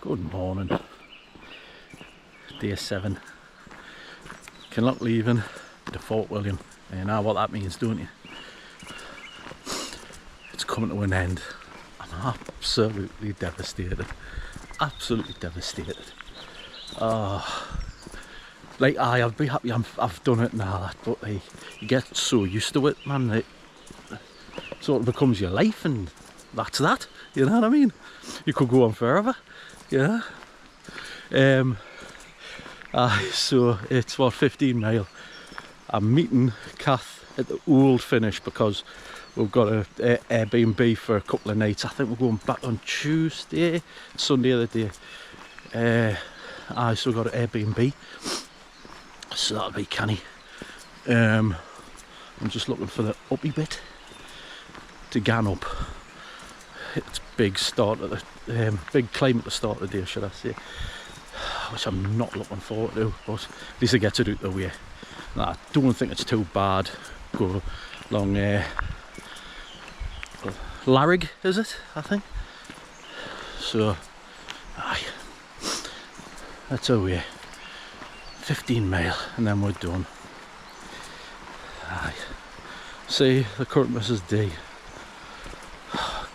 Good morning. Day 7. Kinlochleven to Fort William. You know what that means, don't you? It's coming to an end. I'm absolutely devastated. Absolutely devastated. Like I'd be happy I've done it now, but like, you get so used to it, man. It sort of becomes your life, and that's that. You know what I mean? You could go on forever. Yeah. So it's what, 15 mile. I'm meeting Kath at the old finish because we've got a Airbnb for a couple of nights. I think we're going back on Tuesday, Sunday of the day. I still got an Airbnb, so that'll be canny. I'm just looking for the uppy bit to gan up. It's big start at the big climb at the start of the day, should I say? Which I'm not looking forward to, but at least I get to do it the way. I don't think it's too bad. Go along Lairig, is it? I think. So, aye, that's our way. 15 mile, and then we're done. Aye. See the current Mrs. D. Oh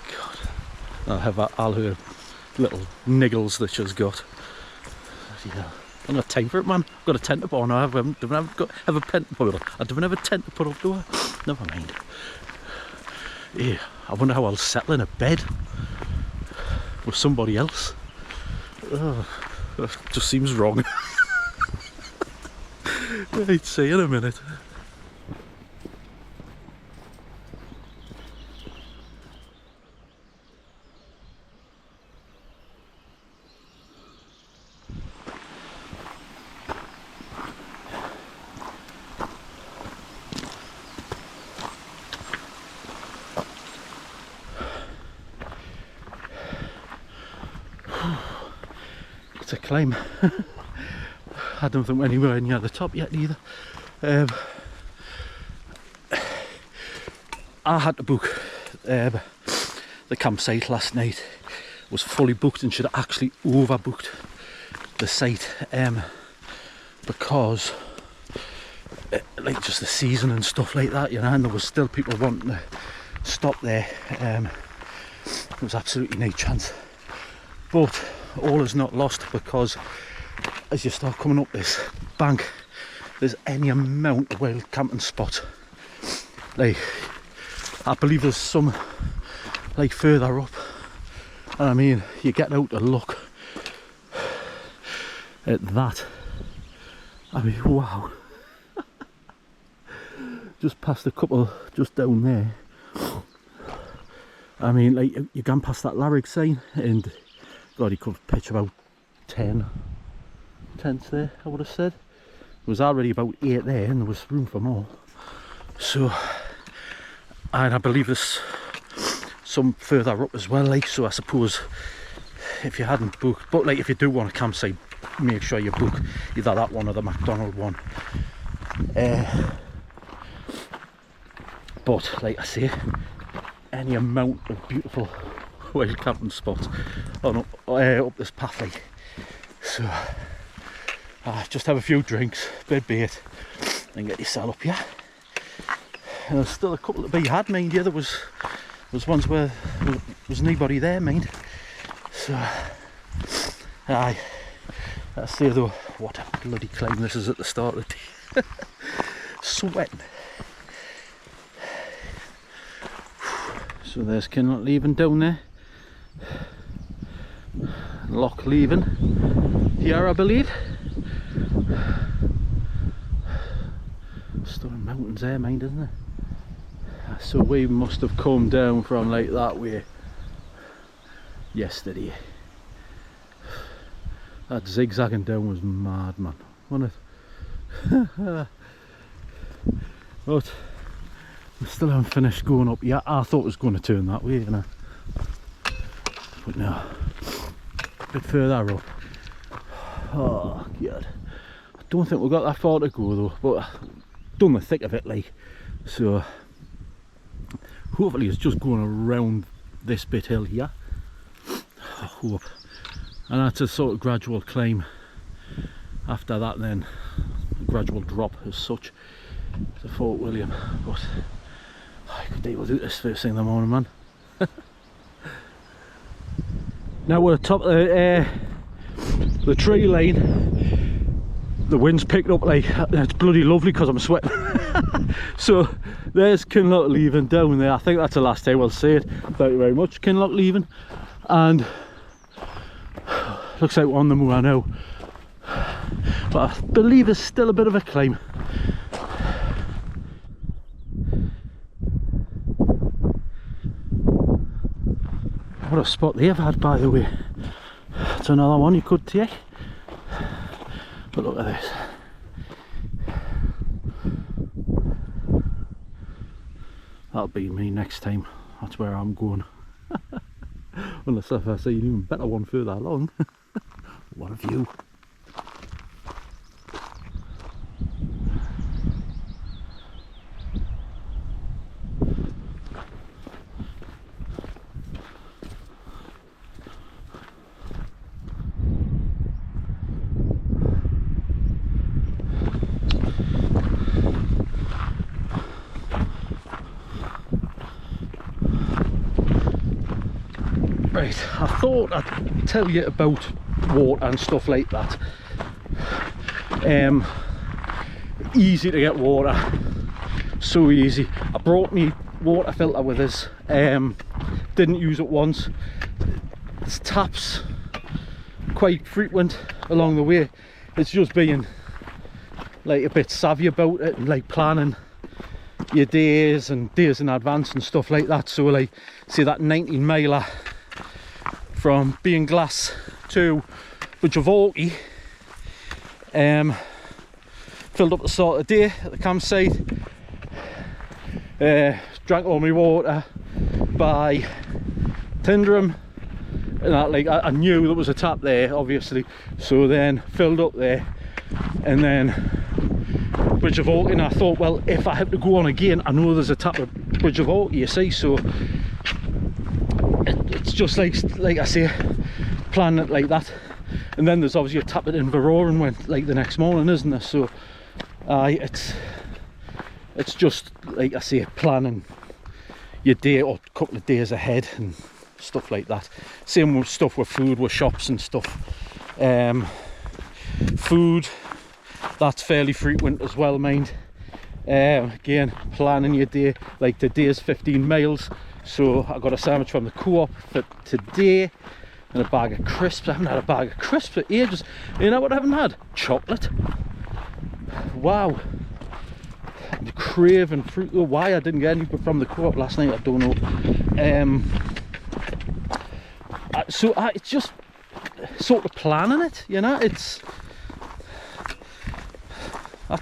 God, I'll hear little niggles that she's got. Yeah. I don't have time for it, man. I've got a tent up on. I don't have a tent to put up, do I? Never mind. Yeah, I wonder how I'll settle in a bed with somebody else. Oh, that just seems wrong. I'd see in a minute. It's a climb. I don't think we're anywhere near the top yet either. I had to book the campsite last night. It was fully booked and should have actually overbooked the site because like just the season and stuff like that, you know, and there was still people wanting to stop there. It was absolutely no chance. But all is not lost, because as you start coming up this bank, there's any amount of wild camping spots. Like, I believe there's some like further up, and I mean, you get out to look at that. I mean, wow. Just past a couple just down there. I mean, like, you can past that Lairig sign, and God, you could pitch about 10 tents there, I would have said. There was already about 8 there, and there was room for more. So, and I believe there's some further up as well, like, so I suppose if you hadn't booked, but like if you do want a campsite, make sure you book either that one or the McDonald one. But like I say, any amount of beautiful wild camping spots on up this path, like. So just have a few drinks, bit bait, and get yourself up here. And there's still a couple to be had, mind you. There was ones where there was nobody there, mind. So aye, let's see though what a bloody climb this is at the start of the day. Sweating. So there's Kinlochleven down there. Lochleven here, I believe. Stunning mountains there, mind, isn't it? So we must have come down from like that way yesterday. That zigzagging down was mad, man, wasn't it? But we still haven't finished going up yet. I thought it was going to turn that way, you know. But no, a bit further up. Oh God, I don't think we've got that far to go though, but done the thick of it, like. So hopefully it's just going around this bit hill here. I hope. and that's a sort of gradual climb after that, then a gradual drop as such to Fort William. But I could deal with this first thing in the morning, man. Now we're at the top of the tree line. The wind's picked up, like, it's bloody lovely because I'm sweating. So there's Kinlochleven down there. I think that's the last day we'll see it. Thank you very much, Kinlochleven. And looks like we're on the moor now, but I believe there's still a bit of a climb. What a spot they've had, by the way. It's another one you could take. But look at this. That'll be me next time. That's where I'm going. Unless if I see an even better one further along. What a view. Right, I thought I'd tell you about water and stuff like that. Easy to get water, so easy. I brought me water filter with us, didn't use it once. There's taps quite frequent along the way. It's just being like a bit savvy about it and like planning your days in advance and stuff like that. So like, say that 19 miler from Glass to Budgevorky, filled up the start of the day at the campsite, drank all my water by Tyndrum, and that, like, I knew there was a tap there obviously, so then filled up there, and then Budgevorky, and I thought, well, if I have to go on again, I know there's a tap at Budgevorky, you see, so it's just like I say, planning it like that. And then there's obviously a tap at Inveroran when, like, the next morning, isn't there? So it's just like I say, planning your day or a couple of days ahead and stuff like that. Same with stuff with food, with shops and stuff. Food, that's fairly frequent as well, mind. Again, planning your day. Like today's 15 miles, so I got a sandwich from the co-op for today and a bag of crisps. I haven't had a bag of crisps for ages. You know what I haven't had? Chocolate. Wow, I'm craving fruit though. Why I didn't get any from the co-op last night, I don't know. So it's just sort of planning it, you know. That's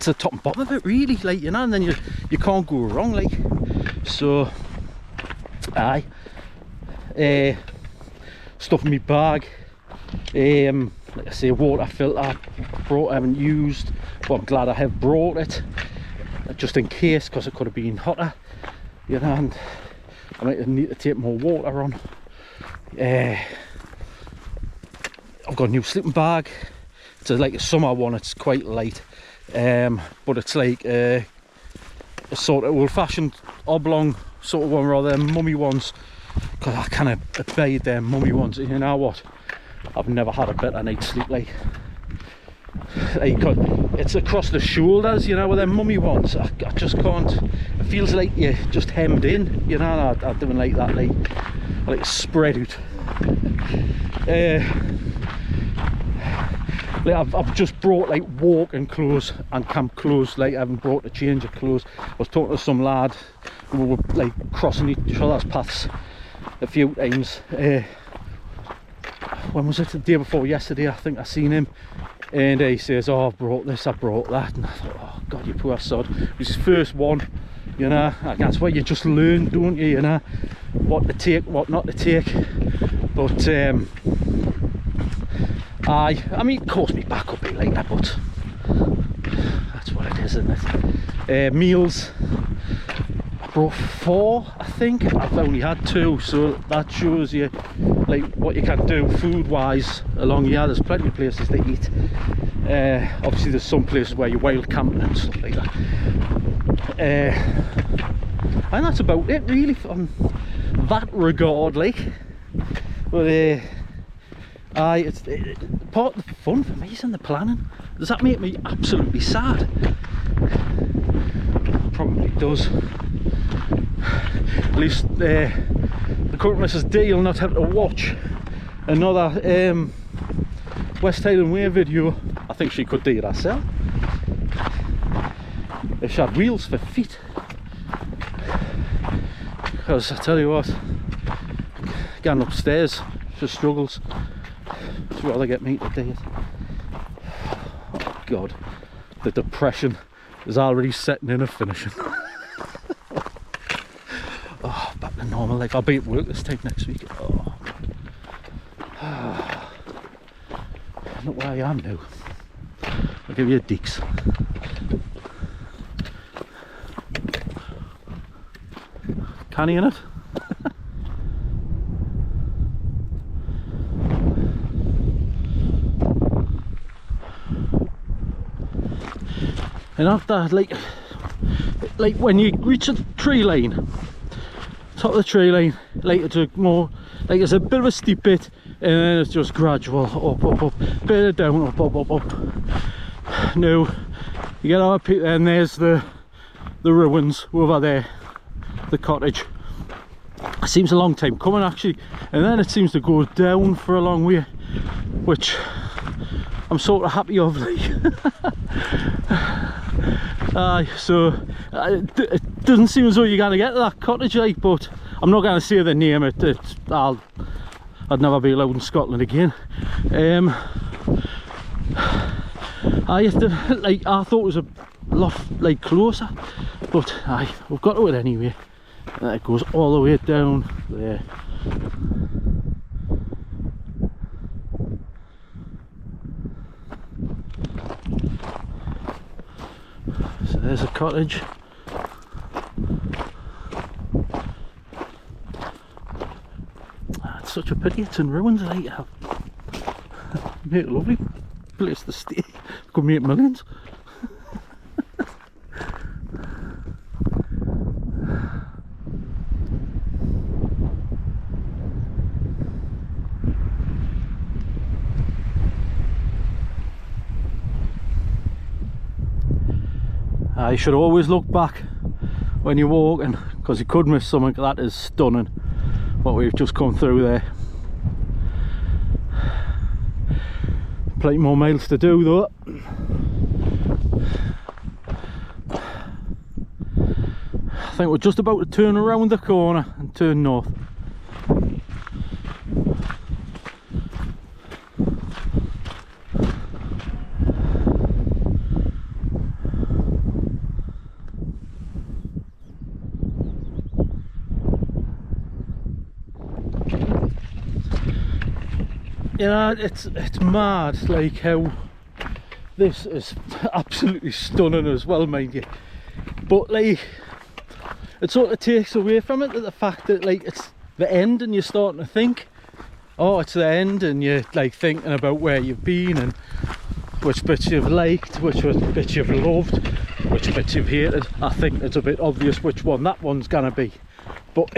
the top and bottom of it, really, like, you know, and then you can't go wrong, like. So stuff in my bag, like I say, water filter I haven't used, but I'm glad I have brought it just in case, because it could have been hotter, you know, and I might need to take more water on. I've got a new sleeping bag. It's like a summer one. It's quite light, but it's like a sort of old-fashioned oblong sort of one rather than mummy ones, because I kind of obeyed them mummy ones. You know what, I've never had a better night's sleep, like it's across the shoulders, you know, with them mummy ones. I just can't. It feels like you're just hemmed in, you know. I don't like that. Like I like to spread out. Like I've just brought like walking clothes and camp clothes. Like I haven't brought a change of clothes. I was talking to some lad who were like crossing each other's paths a few times. When was it? The day before yesterday, I think I seen him, and he says, "Oh, I've brought this, I brought that," and I thought, "Oh God, you poor sod." It was his first one, you know. That's where you just learn, don't you? You know what to take, what not to take. But I mean, it cost me back up a bit later, but that's what it is, isn't it? Meals, brought 4, I think. I've only had 2, so that shows you like what you can do food wise along here. There's plenty of places to eat. Obviously there's some places where you're wild camping and stuff like that, and that's about it really from that regard, like. But it's part of the fun for me is in the planning. Does that make me absolutely sad? Probably does. At least the current Mrs. D will not have to watch another West Highland Way video. I think she could do it herself if she had wheels for feet, because I tell you what, getting upstairs she struggles. She'd rather get me to do it. Oh God, the depression is already setting in and finishing. Oh, back to normal. Like, I'll be at work this time next week. Oh. Not where I am now. I'll give you a deeks. Canny in it. And after, like when you reach a tree line, top of the tree line, like it's a more, like it's a bit of a steep bit, and then it's just gradual up, bit of down, up. Now you get out there, and there's the ruins over there, the cottage. It seems a long time coming actually, and then it seems to go down for a long way, which I'm sort of happy of, like. So it doesn't seem as though you're going to get to that cottage, like, but I'm not going to say the name. I'd never be allowed in Scotland again. I thought it was a lot like closer, but we've got to it anyway. And it goes all the way down there. So there's a cottage. It's such a pity it's in ruins, like. Make a lovely place to stay. Could make millions. You should always look back when you're walking, because you could miss something that is stunning, what we've just come through there. Plenty more miles to do though. I think we're just about to turn around the corner and turn north. You know, it's mad, like how this is absolutely stunning as well, mind you. But like, it sort of takes away from it, the fact that like it's the end and you're starting to think, oh, it's the end, and you're like thinking about where you've been and which bits you've liked, which bits you've loved, which bits you've hated. I think it's a bit obvious which one that one's gonna be. But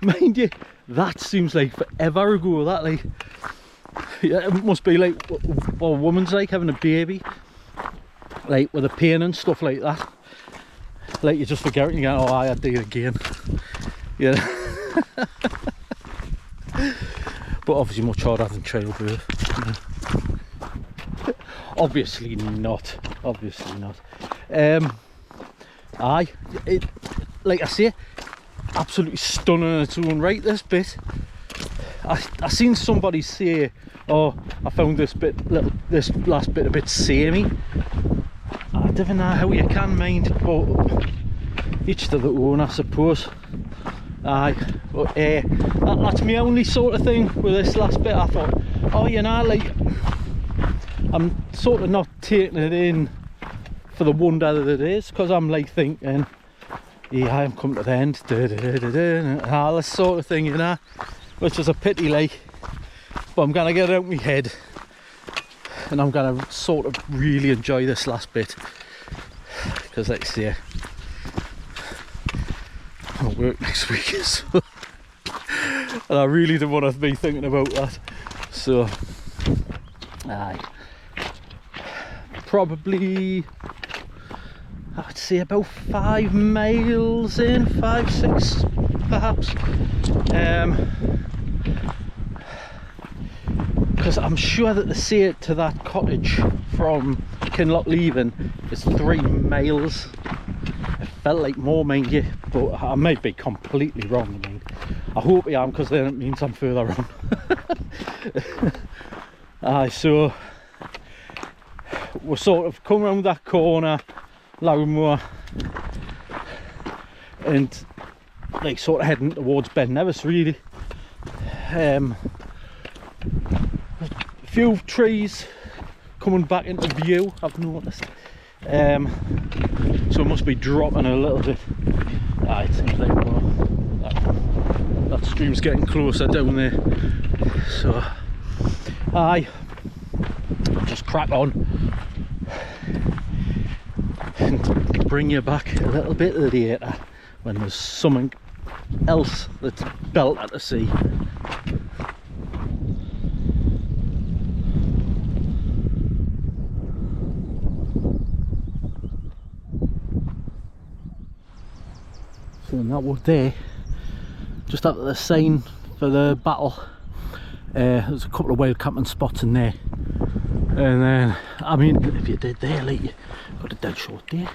mind you, that seems like forever ago, that, like, yeah, it must be like what a woman's like having a baby, like with a pain and stuff like that. Like you just forget it and you go, oh, I had to do it again. Yeah. But obviously much harder than childbirth. Obviously not. Obviously not. Like I say, absolutely stunning in its own right, this bit. I seen somebody say, oh, I found this last bit a bit samey. I don't know how you can mind, but each to their own, I suppose. Aye, but that's my only sort of thing with this last bit. I thought, oh, you know, like, I'm sort of not taking it in for the wonder that it is, because I'm like thinking, yeah, I'm coming to the end, and all this sort of thing, you know, which is a pity, like, but I'm gonna get it out of my head, and I'm gonna sort of really enjoy this last bit, because like I say, I'm at work next week, so and I really don't want to be thinking about that. So, aye, probably I'd say about 5 miles in, 5, 6 perhaps. Because I'm sure that the say to that cottage from Kinlochleven is 3 miles. It felt like more, mind you, but I might be completely wrong. I mean, I hope I am, because then it means I'm further on. Aye, so we're sort of come around that corner, Lairig Mor, and like sort of heading towards Ben Nevis, really. A few trees coming back into view, I've noticed. So it must be dropping a little bit. Aye, it seems like that stream's getting closer down there. So, aye, just crack on and bring you back a little bit later when there's something else that's better to see. So that was there, just after the sign for the battle. There's a couple of wild camping spots in there, and then I mean, if you did there, like, you got a dead short there,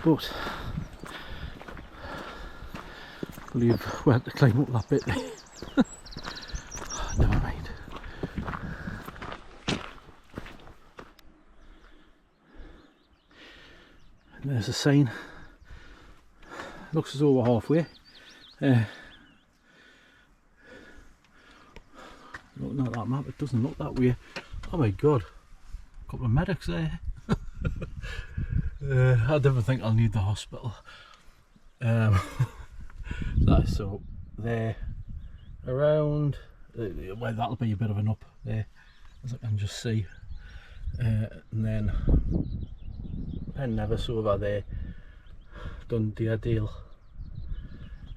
but I believe we had to climb up that bit there. Never mind. And there's a sign. Looks as though we're halfway. Looking at that map, it doesn't look that way. Oh my god, a couple of medics there. I never think I'll need the hospital. So there, around, well, that'll be a bit of an up there, as I can just see. And then Ben Nevis over there, Dun Deardail,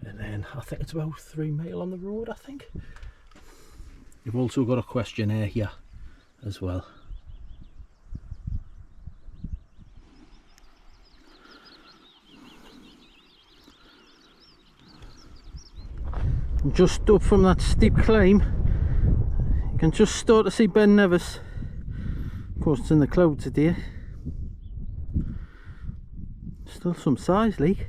and then I think it's about 3 miles on the road, I think. You've also got a questionnaire here as well. Just up from that steep climb, you can just start to see Ben Nevis. Of course, it's in the clouds today. Still some size, like.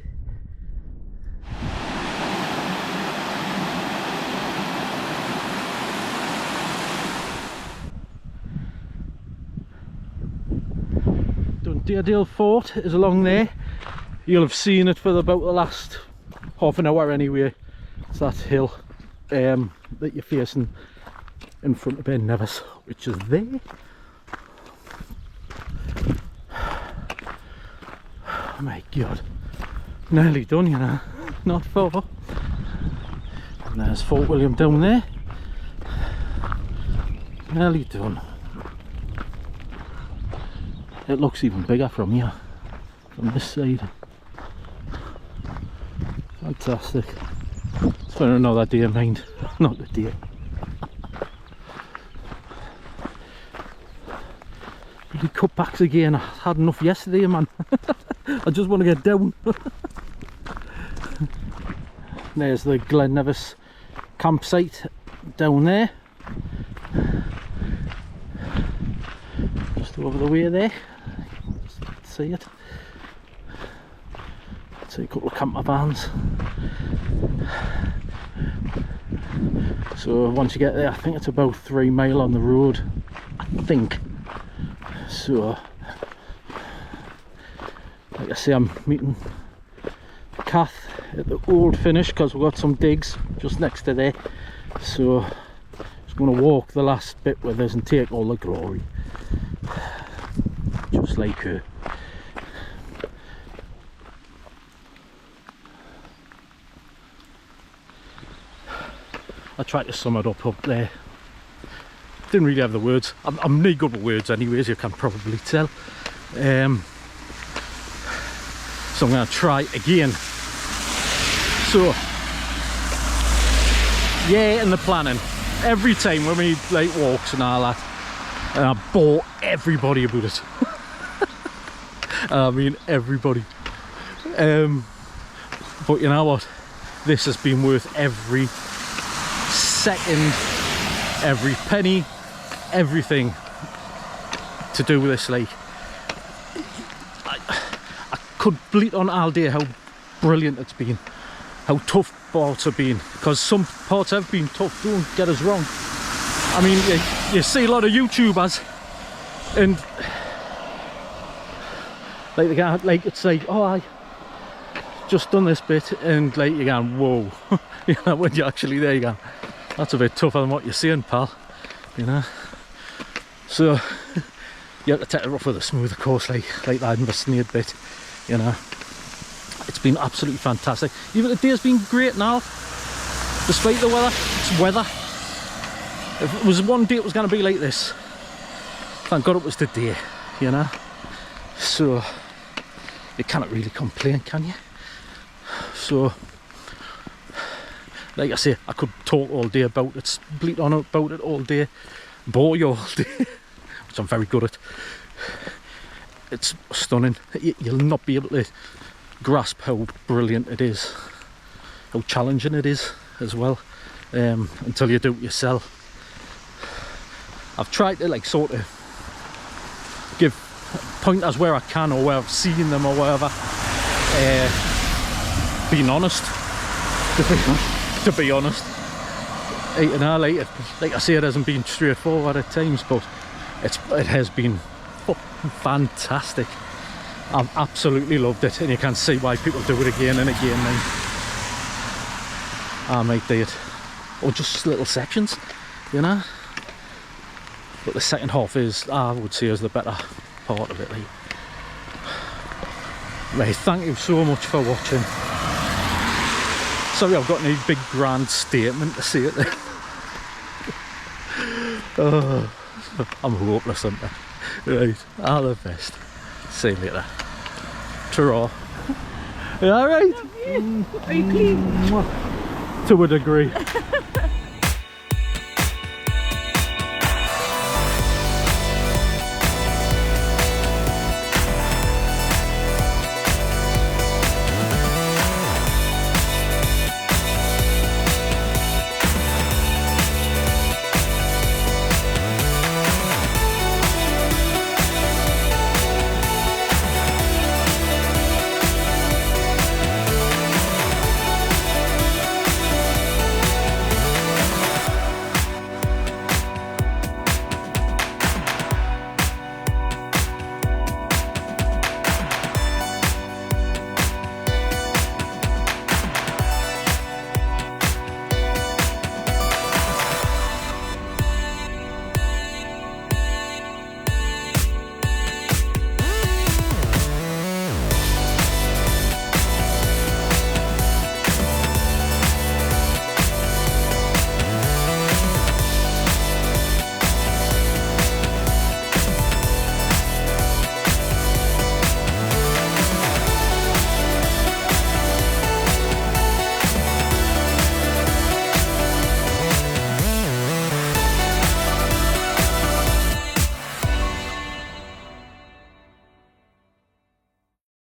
Dun Deardail Fort is along there. You'll have seen it for about the last half an hour anyway. It's that hill that you're facing in front of Ben Nevis, which is there. Oh my god, nearly done, you know, not far. And there's Fort William down there, nearly done. It looks even bigger from here, from this side. Fantastic. It's for another day, mind, not the day. The cutbacks again, I had enough yesterday, man. I just want to get down. There's the Glen Nevis campsite down there, just over the way there. See it? See a couple of camper vans. So once you get there, I think it's about 3 miles on the road, I think. So, like I say, I'm meeting Kath at the old finish because we've got some digs just next to there. So, just going to walk the last bit with us and take all the glory, just like her. I tried to sum it up there. Didn't really have the words. I'm no good with words anyway, as you can probably tell. So I'm going to try again. So yeah, and the planning. Every time when we like walks and all that, and I bore everybody about it. I mean everybody. But you know what? This has been worth every second, every penny, everything to do with this lake. I could bleat on all day how brilliant it's been, how tough parts have been, because some parts have been tough, don't get us wrong. I mean, you see a lot of YouTubers and like they go, like it's like, oh, I just done this bit, and like you're going, whoa. You know, when you're actually there, you go, that's a bit tougher than what you're saying, pal. You know, so you have to take it rough with a smoother course, like that investigated bit. You know, it's been absolutely fantastic. Even the day's been great now, despite the weather. It's weather. If it was one day it was going to be like this, thank God it was the day. You know, so you cannot really complain, can you? So, like I say, I could talk all day about it, bleat on about it all day, bore you all day, which I'm very good at. It's stunning. You'll not be able to grasp how brilliant it is, how challenging it is as well, until you do it yourself. I've tried to like sort of give pointers where I can, or where I've seen them, or whatever. Being honest, to be honest, you know, like I say, it hasn't been straightforward at times, but it has been fantastic. I've absolutely loved it, and you can see why people do it again and again. And I might do it, or just little sections, you know. But the second half is, I would say, is the better part of it. Like. Right, thank you so much for watching. Sorry I've got any big grand statement to say it there. Oh, I'm hopeless, aren't I? Right, all the best. See you later. Ta-ra. Alright? Are you clean? To a degree.